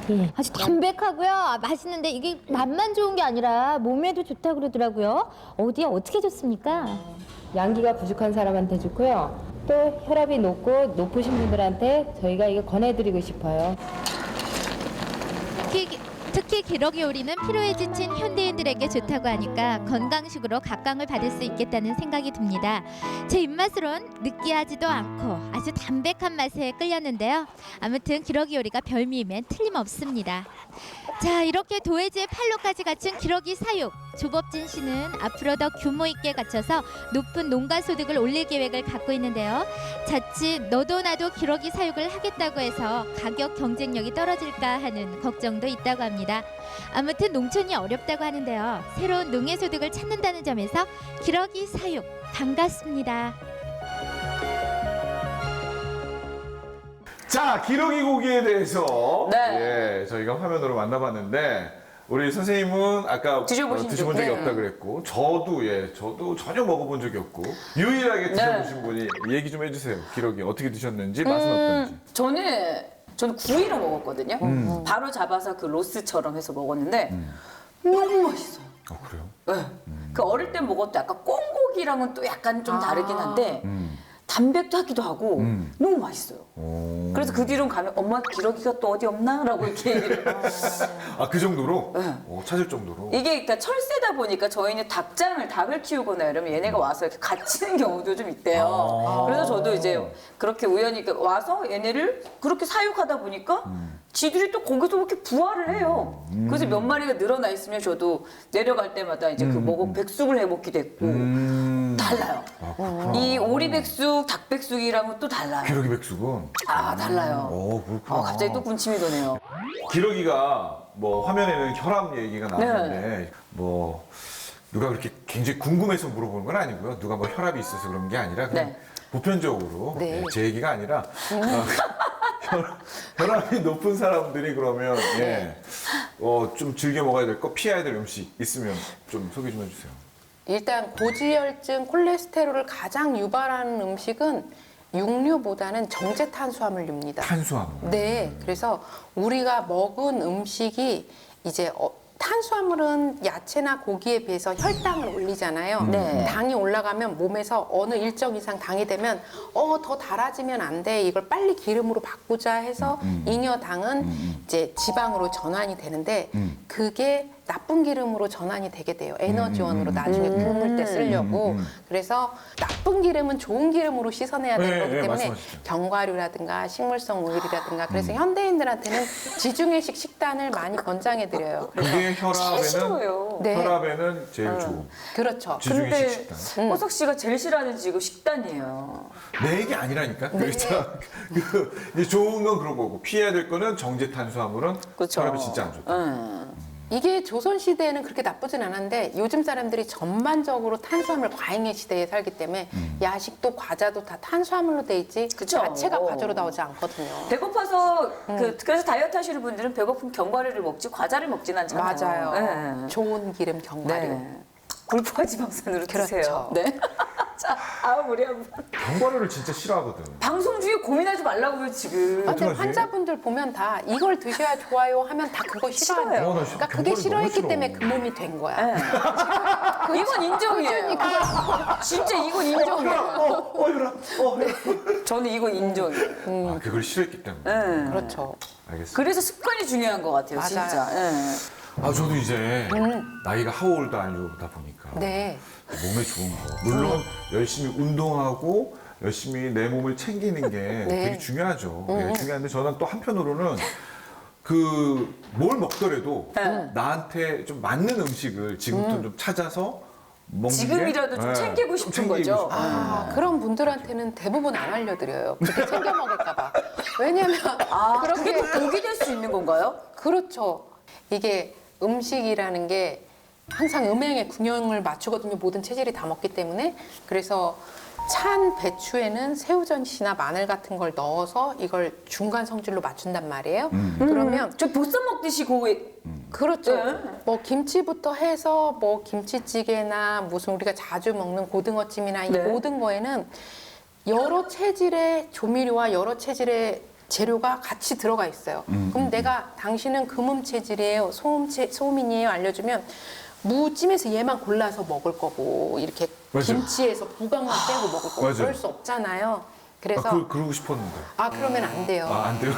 예. 아주 담백하고요. 맛있는데 이게 맛만 좋은 게 아니라 몸에도 좋다 그러더라고요. 어디에 어떻게 좋습니까? 양기가 부족한 사람한테 좋고요. 또 혈압이 높으신 분들한테 저희가 이거 권해드리고 싶어요. 특히 기러기 요리는 피로에 지친 현대인들에게 좋다고 하니까 건강식으로 각광을 받을 수 있겠다는 생각이 듭니다. 제 입맛으론 느끼하지도 않고 아주 담백한 맛에 끌렸는데요. 아무튼 기러기 요리가 별미이면 틀림없습니다. 자, 이렇게 도해지의 팔로까지 갖춘 기러기 사육. 조법진 씨는 앞으로 더 규모 있게 갖춰서 높은 농가 소득을 올릴 계획을 갖고 있는데요. 자칫 너도 나도 기러기 사육을 하겠다고 해서 가격 경쟁력이 떨어질까 하는 걱정도 있다고 합니다. 아무튼 농촌이 어렵다고 하는데요. 새로운 농해 소득을 찾는다는 점에서 기러기 사육 반갑습니다. 자, 기러기 고기에 대해서 네. 저희가 화면으로 만나봤는데 우리 선생님은 아까 드셔보신 적이 네. 없다 그랬고 저도 전혀 먹어본 적이 없고 유일하게 드셔보신 분이 얘기 좀 해주세요. 기러기 어떻게 드셨는지 맛은 어떤지. 저는 구이로 먹었거든요. 바로 잡아서 그 로스처럼 해서 먹었는데 너무 맛있어요. 그래요? 네. 그 어릴 때 먹었던 약간 꽁고기랑은 또 약간 좀 다르긴 한데 담백도 하기도 하고 너무 맛있어요. 오. 그래서 그 뒤로 가면 엄마 기러기가 또 어디 없나? 라고 이렇게 얘기를 아, 그 정도로? 네. 찾을 정도로? 이게 그러니까 철새다 보니까 저희는 닭을 키우거나 이러면 얘네가 와서 이렇게 갇히는 경우도 좀 있대요. 그래서 저도 이제 그렇게 우연히 와서 얘네를 그렇게 사육하다 보니까 지들이 또 거기서 이렇게 부화를 해요. 그래서 몇 마리가 늘어나 있으면 저도 내려갈 때마다 이제 그 먹어 백숙을 해 먹기도 했고 달라요. 이 오리 백숙, 닭 백숙이랑은 또 달라요. 기러기 백숙은? 달라요. 그렇구나. 갑자기 또 군침이 도네요. 기러기가 뭐 화면에는 혈압 얘기가 나왔는데 뭐 누가 그렇게 굉장히 궁금해서 물어보는 건 아니고요. 누가 뭐 혈압이 있어서 그런 게 아니라 그냥 보편적으로 네. 제 얘기가 아니라 혈압이 높은 사람들이 그러면 좀 즐겨 먹어야 될 거 피해야 될 음식 있으면 좀 소개 좀 해주세요. 일단 고지혈증, 콜레스테롤을 가장 유발하는 음식은 육류보다는 정제 탄수화물류입니다. 탄수화물. 네, 그래서 우리가 먹은 음식이 이제 탄수화물은 야채나 고기에 비해서 혈당을 올리잖아요. 네. 당이 올라가면 몸에서 어느 일정 이상 당이 되면 더 달아지면 안 돼. 이걸 빨리 기름으로 바꾸자 해서 잉여당은 이제 지방으로 전환이 되는데 그게 나쁜 기름으로 전환이 되게 돼요. 에너지원으로 나중에 굶을 때 쓰려고. 그래서 나쁜 기름은 좋은 기름으로 씻어내야 되는 거기 때문에 말씀하시죠. 견과류라든가 식물성 오일이라든가 그래서 현대인들한테는 지중해식 식단을 많이 권장해 드려요. 그게 싫어요. 네. 혈압에는 제일 좋은. 그렇죠. 지중해식 근데 식단. 호석 씨가 제일 싫어하는 지금 식단이에요. 내 얘기 아니라니까. 그렇죠. 이제 좋은 건 그런 거고 피해야 될 거는 정제 탄수화물은 그렇죠. 혈압이 진짜 안 좋다. 이게 조선시대에는 그렇게 나쁘진 않았는데 요즘 사람들이 전반적으로 탄수화물 과잉의 시대에 살기 때문에 야식도 과자도 다 탄수화물로 돼 있지 그쵸. 자체가 과자로 나오지 않거든요. 배고파서 그래서 다이어트 하시는 분들은 배고픈 견과류를 먹지 과자를 먹진 않잖아요. 맞아요. 네. 좋은 기름 견과류. 네. 굴포화 지방산으로 드세요. 그렇죠. 네. 자, 우리 한번. 견과류를 진짜 싫어하거든. 방송 중에 고민하지 말라고요 지금. 근데 어떡하지? 환자분들 보면 다 이걸 드셔야 좋아요 하면 다 그거 싫어해요. 싫어요. 나 그러니까 그게 견과류 싫어했기 너무 때문에 싫어. 그 몸이 된 거야. 이건 인정이에요. 진짜 이건 인정이에요. 저는 이건 인정이에요. 아, 그걸 싫어했기 때문에. 네. 그렇죠. 알겠습니다. 그래서 습관이 중요한 것 같아요, 맞아요. 진짜. 네. 아, 저도 이제 나이가 하오울드 알려다 보니까 네. 몸에 좋은 거. 물론 열심히 운동하고 열심히 내 몸을 챙기는 게 네. 되게 중요하죠. 중요한데 저는 또 한편으로는 뭘 먹더라도 나한테 좀 맞는 음식을 지금부터 좀 찾아서 먹는 지금이라도 게 좀 챙기고 싶은 챙기고 거죠. 싶어요. 아, 그런 분들한테는 대부분 안 알려드려요. 그렇게 챙겨 먹을까봐. 왜냐면 그게 또 독이 될 수 있는 건가요? 그렇죠. 이게 음식이라는 게 항상 음행의 균형을 맞추거든요. 모든 체질이 다 먹기 때문에. 그래서 찬 배추에는 새우젓이나 마늘 같은 걸 넣어서 이걸 중간 성질로 맞춘단 말이에요. 그러면 저 보쌈 먹듯이 그거에 그렇죠. 네. 뭐 김치부터 해서 뭐 김치찌개나 무슨 우리가 자주 먹는 고등어찜이나 이 네. 모든 거에는 여러 체질의 조미료와 여러 체질의 재료가 같이 들어가 있어요. 그럼 내가 당신은 금음 체질이에요, 소음인이에요 알려주면 무찜에서 얘만 골라서 먹을 거고 이렇게 맞아요. 김치에서 부각만 빼고 먹을 거고 맞아요. 그럴 수 없잖아요. 그래서 그러고 싶었는데. 그러면 안 돼요. 안 돼요?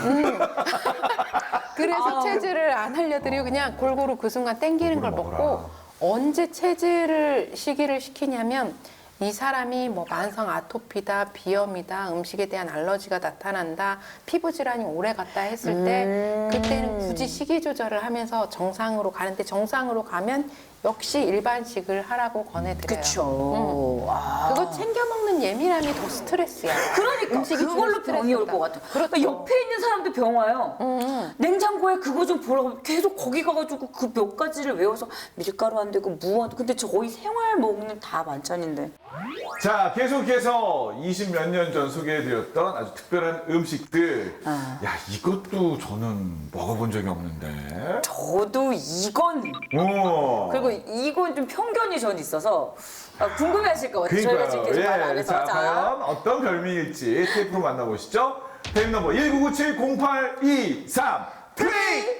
그래서 체질을 안 알려드리고 그냥 골고루 그 순간 땡기는 걸 골고루 먹고 먹어라. 언제 체질을 시기를 시키냐면 이 사람이 뭐 만성 아토피다, 비염이다, 음식에 대한 알러지가 나타난다, 피부 질환이 오래 갔다 했을 때 그때는 굳이 식이 조절을 하면서 정상으로 가는데 정상으로 가면 역시 일반식을 하라고 권해드려요. 그쵸. 그거 챙겨 먹는 예민함이 더 스트레스야. 그러니까 음식이 그걸로 주는 병이 올 스트레스보다. 것 같아. 그렇죠. 그러니까 옆에 있는 사람도 병 와요. 냉장고에 그거 좀 보라고 계속 거기 가가지고 그 몇 가지를 외워서 밀가루 안 되고 무 안 되고 근데 저 거의 생활 먹는 다 만찬인데. 자, 계속해서 20 몇 년 전 소개해드렸던 아주 특별한 음식들. 야, 이것도 저는 먹어본 적이 없는데. 저도 이건 그리고 이건 좀 편견이 전 있어서 궁금해하실 것 같아요. 저희가 지금 계속 말 안 해서. 자, 과연 어떤 별명일지 테이프로 만나보시죠. 테이프 넘버 1997-0823 플레이!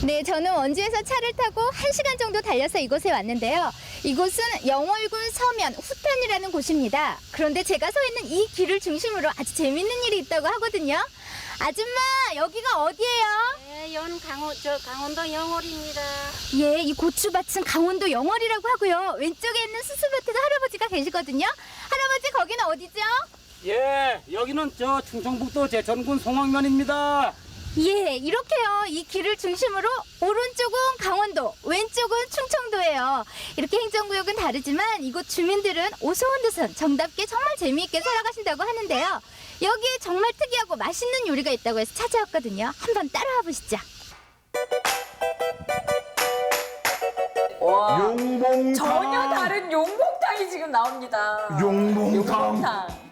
네, 저는 원주에서 차를 타고 1시간 정도 달려서 이곳에 왔는데요. 이곳은 영월군 서면 후탄이라는 곳입니다. 그런데 제가 서 있는 이 길을 중심으로 아주 재밌는 일이 있다고 하거든요. 아줌마, 여기가 어디예요? 네, 강원도 영월입니다. 예, 이 고추밭은 강원도 영월이라고 하고요. 왼쪽에 있는 수수밭에도 할아버지가 계시거든요. 할아버지, 거기는 어디죠? 예, 여기는 저 충청북도 제천군 송악면입니다. 예, 이렇게요. 이 길을 중심으로 오른쪽은 강원도, 왼쪽은 충청도예요. 이렇게 행정구역은 다르지만 이곳 주민들은 오손도손 정답게 정말 재미있게 살아가신다고 하는데요. 여기에 정말 특이하고 맛있는 요리가 있다고 해서 찾아왔거든요. 한번 따라와 보시죠. 와, 용봉탕. 전혀 다른 용봉탕이 지금 나옵니다. 용봉탕.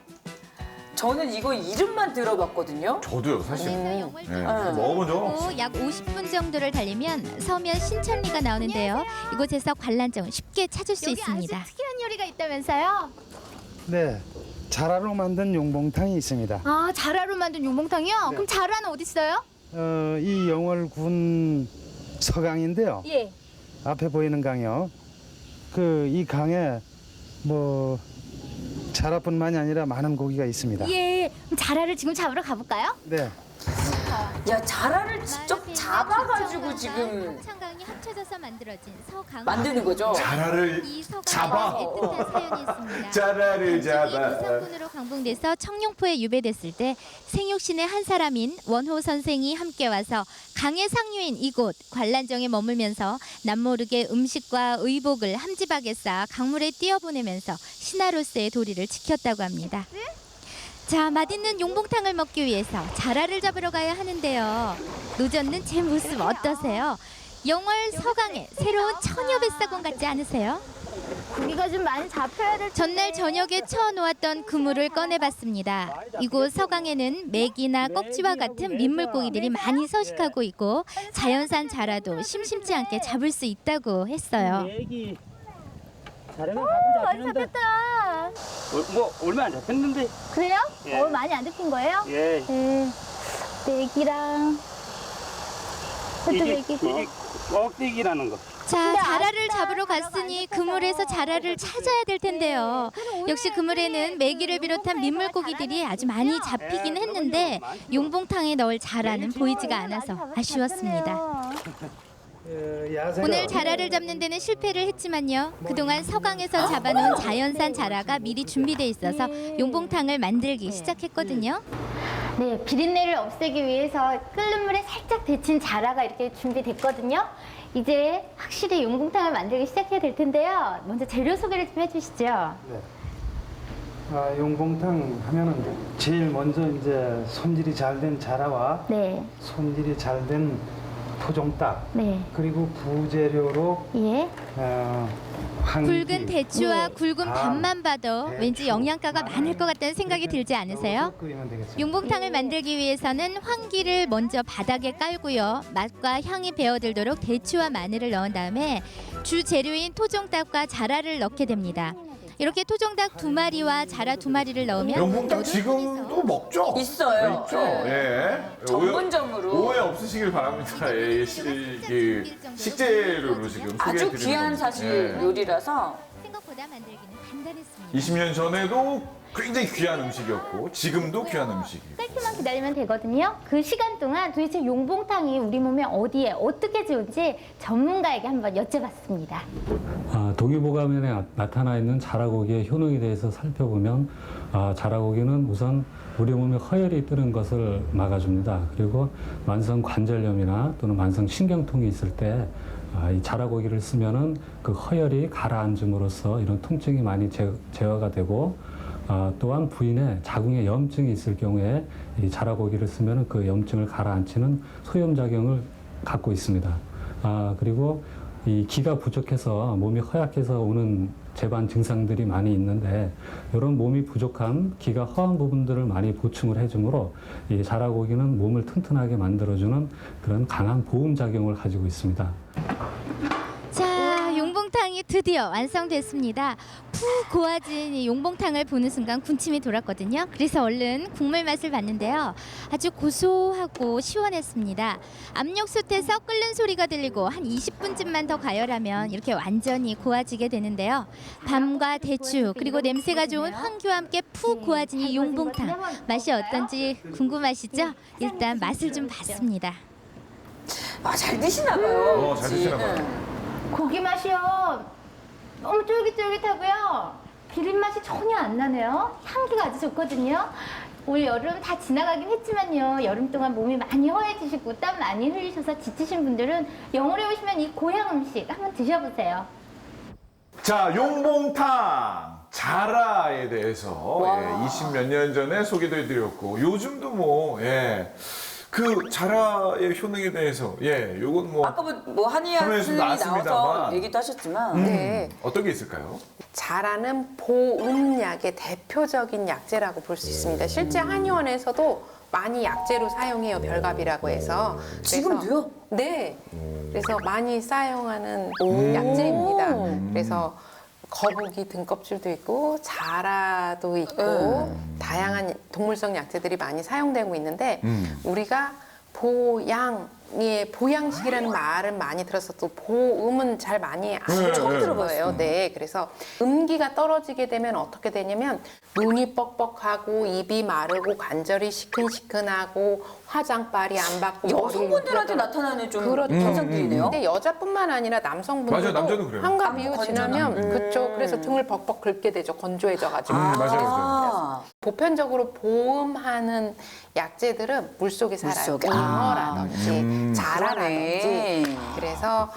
저는 이거 이름만 들어봤거든요. 저도요, 사실. 먹어본 적 없어요. 약 50분 정도를 달리면 서면 신천리가 나오는데요. 이곳에서 관람정을 쉽게 찾을 수 있습니다. 아주 특이한 요리가 있다면서요? 네, 자라로 만든 용봉탕이 있습니다. 아, 자라로 만든 용봉탕이요? 그럼 자라는 어디 있어요? 이 영월군 서강인데요. 예. 앞에 보이는 강이요. 이 강에 뭐 자라뿐만이 아니라 많은 고기가 있습니다. 예. 그럼 자라를 지금 잡으러 가볼까요? 네. 야, 자라를 직접 잡아가지고 지금 창강이 합쳐져서 만들어진 서강 만드는 거죠? 자라를 잡아. 애틋한 사연이 있습니다. 자라를 잡아. 무사군으로 강봉돼서 청룡포에 유배됐을 때 생육신의 한 사람인 원호 선생이 함께 와서 강의 상류인 이곳 관란정에 머물면서 남모르게 음식과 의복을 함지박에 쌓아 강물에 띄어보내면서 신하로서의 도리를 지켰다고 합니다. 자, 맛있는 용봉탕을 먹기 위해서 자라를 잡으러 가야 하는데요. 노젓는 제 모습 어떠세요? 영월 서강의 새로운 처녀 뱃사공 같지 않으세요? 고기가 좀 많이 잡혀야 될 텐데. 전날 저녁에 쳐놓았던 그물을 꺼내봤습니다. 이곳 서강에는 메기나 꺽지와 같은 민물고기들이 많이 서식하고 있고 자연산 자라도 심심치 않게 잡을 수 있다고 했어요. 자라는 많이 잡혔다. 뭐 얼마 안 잡혔는데. 그래요? 예. 많이 안 잡힌 거예요? 예. 네. 메기랑 이게 꺽대기라는 거. 자, 자라를 잡으러 갔으니 그물에서 자라를 찾아야 될 텐데요. 역시 그물에는 메기를 비롯한 민물고기들이 아주 많이 잡히긴 했는데 용봉탕에 넣을 자라는 보이지가 않아서 아쉬웠습니다. 오늘 자라를 잡는 데는 실패를 했지만요. 그동안 서강에서 잡아놓은 자연산 자라가 미리 준비돼 있어서 용봉탕을 만들기 시작했거든요. 네, 비린내를 없애기 위해서 끓는 물에 살짝 데친 자라가 이렇게 준비됐거든요. 이제 확실히 용봉탕을 만들기 시작해야 될 텐데요. 먼저 재료 소개를 좀 해주시죠. 네. 용봉탕 하면은 제일 먼저 이제 손질이 잘 된 자라와 네. 손질이 잘 된 토종닭, 네. 그리고 부재료로 예. 황기, 굵은 대추와 굵은 밥만 봐도 왠지 영양가가 많을 것 같다는 생각이 들지 않으세요? 용봉탕을 만들기 위해서는 황기를 먼저 바닥에 깔고요. 맛과 향이 배어들도록 대추와 마늘을 넣은 다음에 주 재료인 토종닭과 자라를 넣게 됩니다. 이렇게 토종닭 2마리와 자라 2마리를 넣으면 용봉탕 지금도 먹죠? 있어요. 있죠. 예. 전문점으로. 오해 없으시길 바랍니다. 예, 식재료로 지금 아주 소개해드리는 귀한 겁니다. 사실 예. 요리라서 생각보다 만들기는 간단했습니다. 20년 전에도 굉장히 귀한 음식이었고 지금도 귀한 음식이고. 짧게만 기다리면 되거든요. 그 시간 동안 도대체 용봉탕이 우리 몸에 어디에 어떻게 좋은지 전문가에게 한번 여쭤봤습니다. 동의보감에 나타나 있는 자라고기의 효능에 대해서 살펴보면 자라고기는 우선 우리 몸에 허혈이 뜨는 것을 막아줍니다. 그리고 만성 관절염이나 또는 만성 신경통이 있을 때 이 자라고기를 쓰면은 그 허혈이 가라앉음으로써 이런 통증이 많이 제어가 되고 또한 부인의 자궁에 염증이 있을 경우에 이 자라고기를 쓰면은 그 염증을 가라앉히는 소염작용을 갖고 있습니다. 그리고 이 기가 부족해서 몸이 허약해서 오는 재반 증상들이 많이 있는데 이런 몸이 부족한 기가 허한 부분들을 많이 보충을 해주므로 이 자라고기는 몸을 튼튼하게 만들어주는 그런 강한 보험 작용을 가지고 있습니다. 자, 용봉탕이 드디어 완성됐습니다. 푹 고아진 이 용봉탕을 보는 순간 군침이 돌았거든요. 그래서 얼른 국물 맛을 봤는데요. 아주 고소하고 시원했습니다. 압력솥에서 끓는 소리가 들리고 한 20분쯤만 더 가열하면 이렇게 완전히 고아지게 되는데요. 밤과 대추 그리고 냄새가 좋은 황규와 함께 푹 고아진 이 용봉탕 맛이 어떤지 궁금하시죠? 일단 맛을 좀 봤습니다. 아, 잘 드시나 봐요. 잘 드시나 봐요. 고기 맛이요. 너무 쫄깃쫄깃하고요. 비린 맛이 전혀 안 나네요. 향기가 아주 좋거든요. 올 여름 다 지나가긴 했지만요. 여름 동안 몸이 많이 허해지시고 땀 많이 흘리셔서 지치신 분들은 영월에 오시면 이 고향 음식 한번 드셔보세요. 자, 용봉탕 자라에 대해서 20몇 년 전에 소개도 해드렸고 요즘도 그 자라의 효능에 대해서 요건 뭐 아까 뭐 한의학이 나와서 얘기도 하셨지만 어떤 게 있을까요? 자라는 보음약의 대표적인 약재라고 볼 수 있습니다. 실제 한의원에서도 많이 약재로 사용해요. 별갑이라고 해서. 지금도요? 네. 그래서 많이 사용하는 약재입니다. 그래서 거북이 등껍질도 있고 자라도 있고 다양한 동물성 약재들이 많이 사용되고 있는데 우리가 보양식이라는 말은 많이 들었어도 보음은 잘 많이 처음 들어봐요. 네, 그래서 음기가 떨어지게 되면 어떻게 되냐면 눈이 뻑뻑하고 입이 마르고 관절이 시큰시큰하고 화장빨이 안 받고 여성분들한테 나타나는 좀 그렇죠. 현상들이네요. 근데 여자뿐만 아니라 남성분들도 맞아요, 남자도 그래요. 한갑 이후 지나면 그렇죠. 그래서 등을 벅벅 긁게 되죠. 건조해져가지고. 맞아요. 보편적으로 보음하는 약재들은 물속에 살아요. 물속에. 잉어라든지 자라라든지. 그래서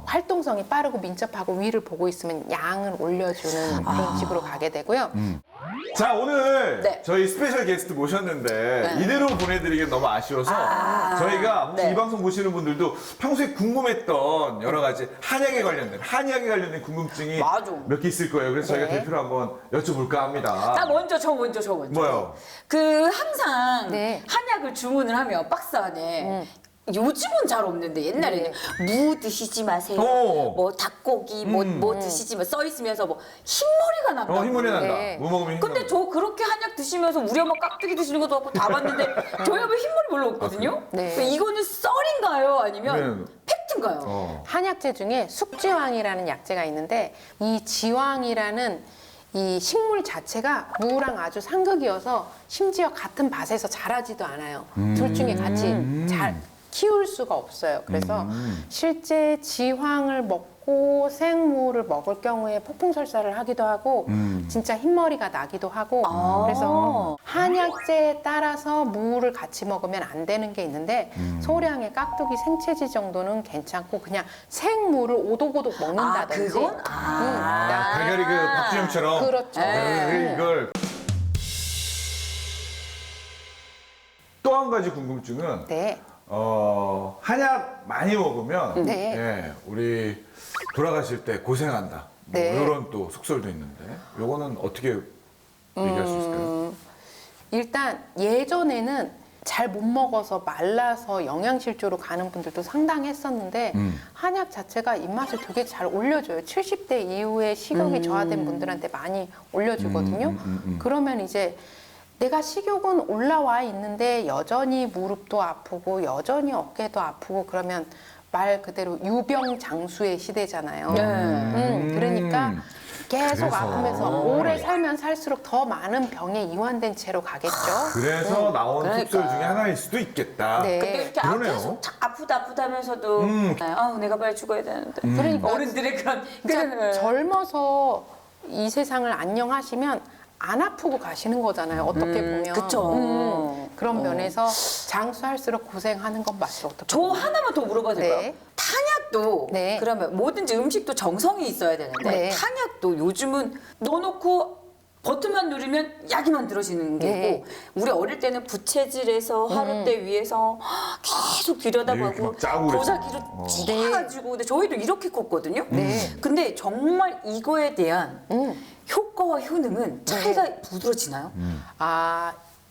활동성이 빠르고 민첩하고 위를 보고 있으면 양을 올려주는 그런 식으로 가게 되고요. 자, 오늘 저희 스페셜 게스트 모셨는데 이대로 보내드리기 너무 아쉬워서 저희가 이 방송 보시는 분들도 평소에 궁금했던 여러 가지 한의학에 관련된 궁금증이 몇 개 있을 거예요. 그래서 저희가 대표로 한번 여쭤볼까 합니다. 저 먼저. 뭐요? 그 항상 한약을 주문을 하면 박스 안에 요즘은 잘 없는데 옛날에는 무 드시지 마세요. 뭐 닭고기 뭐 드시지 마 써 있으면서 뭐 흰머리가 난다고. 흰머리 난다. 무 먹으면 근데 저 그렇게 한약 드시면서 우리 엄마 깍두기 드시는 것도 같고 다 봤는데 저희 아버 흰머리 별로 없거든요. 그러니까 이거는 썰인가요? 아니면 팩트인가요? 한약재 중에 숙지황이라는 약재가 있는데 이 지황이라는 이 식물 자체가 무랑 아주 상극이어서 심지어 같은 밭에서 자라지도 않아요. 둘 중에 같이 잘 키울 수가 없어요. 그래서 실제 지황을 먹고 생무를 먹을 경우에 폭풍설사를 하기도 하고 진짜 흰머리가 나기도 하고 그래서 한약재에 따라서 무를 같이 먹으면 안 되는 게 있는데 소량의 깍두기 생채지 정도는 괜찮고 그냥 생무를 오독오독 먹는다든지 그건? 달걀이 그 박준영처럼 그렇죠. 이걸 또 한 가지 궁금증은 한약 많이 먹으면 우리 돌아가실 때 고생한다. 뭐 이런 또 속설도 있는데 요거는 어떻게 얘기할 수 있을까요? 일단 예전에는 잘 못 먹어서 말라서 영양실조로 가는 분들도 상당했었는데 한약 자체가 입맛을 되게 잘 올려줘요. 70대 이후에 식욕이 저하된 분들한테 많이 올려주거든요. 그러면 이제 내가 식욕은 올라와 있는데 여전히 무릎도 아프고 여전히 어깨도 아프고 그러면 말 그대로 유병장수의 시대잖아요. 그러니까 계속 아프면서 오래 살면 살수록 더 많은 병에 이완된 채로 가겠죠. 그래서 나온 속설 중에 하나일 수도 있겠다. 근데 이렇게 그러네요. 아프다면서도 내가 빨리 죽어야 되는데. 그러니까 어른들의 그런 젊어서 이 세상을 안녕하시면 안 아프고 가시는 거잖아요. 어떻게 보면. 그쵸. 그런 면에서 장수할수록 고생하는 건 맞죠. 어떻게 저 보면. 하나만 더 물어봐도 될까요? 탕약도 그러면 뭐든지 음식도 정성이 있어야 되는데 탕약도 요즘은 넣어놓고 버튼만 누르면 약이 만들어지는 게 있고 우리 어릴 때는 부채질해서 하룻대 위에서 계속 들여다보고 도자기로 찌가지고 근데 저희도 이렇게 컸거든요. 근데 정말 이거에 대한 효과와 효능은 차이가 두드러지나요?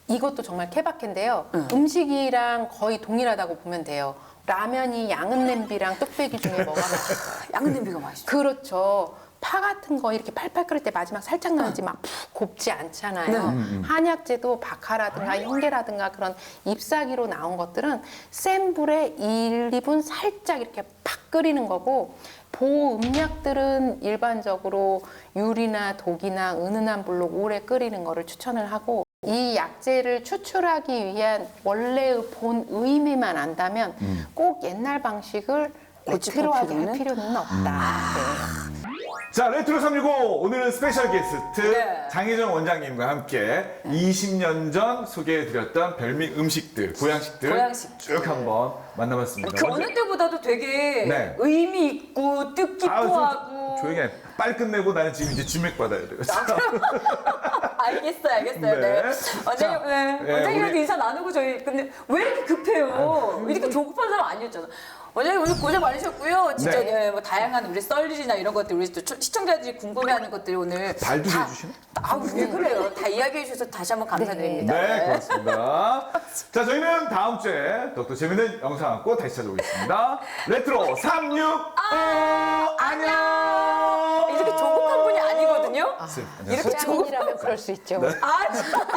이것도 정말 케바케인데요. 음식이랑 거의 동일하다고 보면 돼요. 라면이 양은 냄비랑 뚝배기 중에 뭐가 맛있어요? 양은 냄비가 맛있어요. 그렇죠. 파 같은 거 이렇게 팔팔 끓일 때 마지막 살짝 나오지 막 푹 곱지 않잖아요. 한약재도 박하라든가 현계라든가 그런 잎사귀로 나온 것들은 센 불에 1, 2분 살짝 이렇게 팍 끓이는 거고 보음약들은 일반적으로 유리나 독이나 은은한 불로 오래 끓이는 거를 추천을 하고 이 약재를 추출하기 위한 원래의 본 의미만 안다면 꼭 옛날 방식을 레트로하게 할 필요는 없다. 네. 자, 레트로 365 오늘은 스페셜 게스트 장혜정 원장님과 함께 20년 전 소개해드렸던 별미 음식들, 보양식들 쭉 한번 만나봤습니다. 그 어느 때보다도 되게 의미 있고 뜻깊고하고. 조용히 해. 빨리 끝내고 나는 지금 이제 진맥 받아야 돼요. 알겠어요. 네. 원장님한테 인사 나누고 저희 근데 왜 이렇게 급해요? 이렇게 조급한 사람 아니었잖아. 원장님 오늘 고생 많으셨고요. 진짜 뭐 다양한 우리 썰리나 이런 것들 우리 또 시청자들이 궁금해하는 것들이 오늘 발도 해주시네? 왜 그래요? 다 이야기해 주셔서 다시 한번 감사드립니다. 네, 고맙습니다. 자, 저희는 다음 주에 또 재밌는 영상 갖고 다시 찾아오겠습니다. 레트로 365 안녕. 이렇게 조급한 분이 아니거든요. 이렇게 조급이라면 그럴 수 있죠. 아, 진짜.